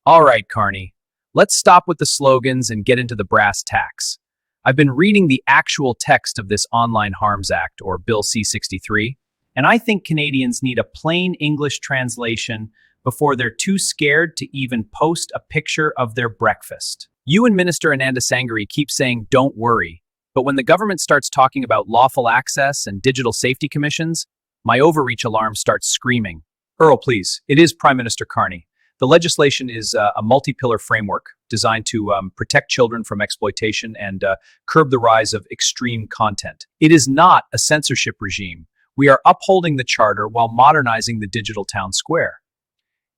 All right, Carney, let's stop with the slogans and get into the brass tacks. I've been reading the actual text of this Online Harms Act, or Bill C-63, and I think Canadians need a plain English translation before they're too scared to even post a picture of their breakfast. You and Minister Ananda Sangari keep saying, don't worry, but when the government starts talking about lawful access and digital safety commissions, my overreach alarm starts screaming. Earl, please, it is Prime Minister Carney. The legislation is a multi-pillar framework designed to protect children from exploitation and curb the rise of extreme content. It is not a censorship regime. We are upholding the charter while modernizing the digital town square.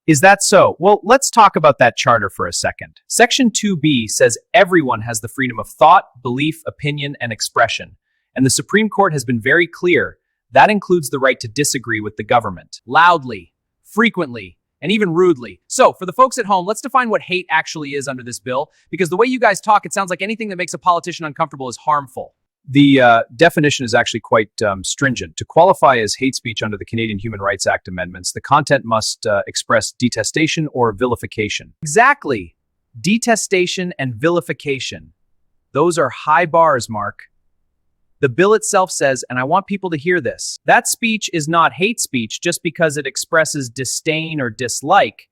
Is that so? Well, let's talk about that charter for a second. Section 2B says everyone has the freedom of thought, belief, opinion, and expression. And the Supreme Court has been very clear. That includes the right to disagree with the government. Loudly, frequently, and even rudely. So, for the folks at home, let's define what hate actually is under this bill, because the way you guys talk, it sounds like anything that makes a politician uncomfortable is harmful. The definition is actually quite stringent. To qualify as hate speech under the Canadian Human Rights Act amendments, the content must express detestation or vilification. Exactly. Detestation and vilification. Those are high bars, Mark. The bill itself says, and I want people to hear this, that speech is not hate speech just because it expresses disdain or dislike,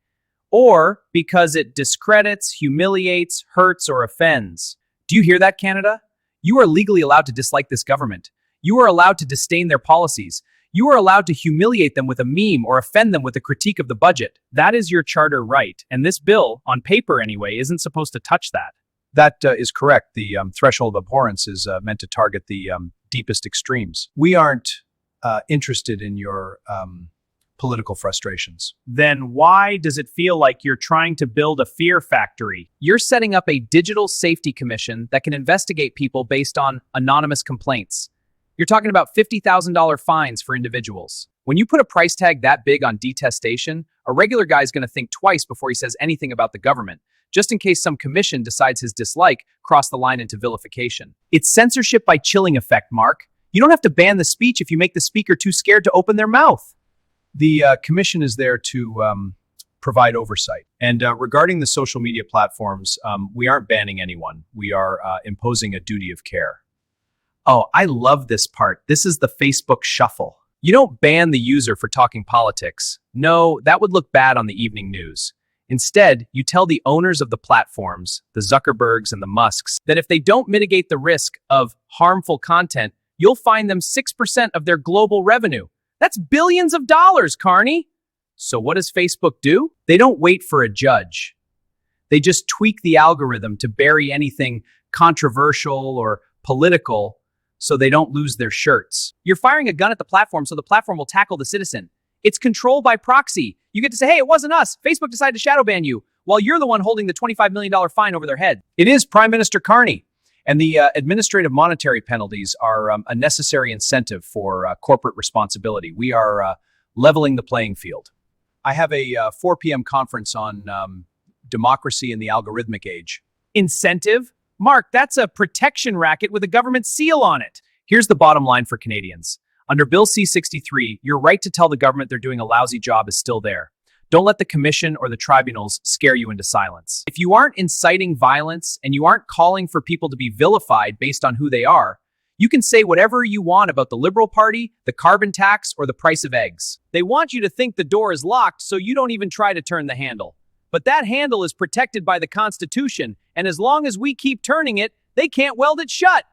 or because it discredits, humiliates, hurts, or offends. Do you hear that, Canada? You are legally allowed to dislike this government. You are allowed to disdain their policies. You are allowed to humiliate them with a meme or offend them with a critique of the budget. That is your charter right, and this bill, on paper anyway, isn't supposed to touch that. That is correct. The threshold of abhorrence is meant to target the deepest extremes. We aren't interested in your political frustrations. Then why does it feel like you're trying to build a fear factory? You're setting up a digital safety commission that can investigate people based on anonymous complaints. You're talking about $50,000 fines for individuals. When you put a price tag that big on detestation, a regular guy's going to think twice before he says anything about the government, just in case some commission decides his dislike crossed the line into vilification. It's censorship by chilling effect, Mark. You don't have to ban the speech if you make the speaker too scared to open their mouth. The commission is there to provide oversight. And regarding the social media platforms, we aren't banning anyone. We are imposing a duty of care. Oh, I love this part. This is the Facebook shuffle. You don't ban the user for talking politics. No, that would look bad on the evening news. Instead, you tell the owners of the platforms, the Zuckerbergs and the Musks, that if they don't mitigate the risk of harmful content, you'll fine them 6% of their global revenue. That's billions of dollars, Carney. So what does Facebook do? They don't wait for a judge. They just tweak the algorithm to bury anything controversial or political so they don't lose their shirts. You're firing a gun at the platform so the platform will tackle the citizen. It's control by proxy. You get to say, hey, it wasn't us. Facebook decided to shadow ban you, while you're the one holding the $25 million fine over their head. It is Prime Minister Carney. And the administrative monetary penalties are a necessary incentive for corporate responsibility. We are leveling the playing field. I have a 4 p.m. conference on democracy in the algorithmic age. Incentive? Mark, that's a protection racket with a government seal on it. Here's the bottom line for Canadians. Under Bill C-63, your right to tell the government they're doing a lousy job is still there. Don't let the commission or the tribunals scare you into silence. If you aren't inciting violence and you aren't calling for people to be vilified based on who they are, you can say whatever you want about the Liberal Party, the carbon tax, or the price of eggs. They want you to think the door is locked so you don't even try to turn the handle. But that handle is protected by the Constitution, and as long as we keep turning it, they can't weld it shut.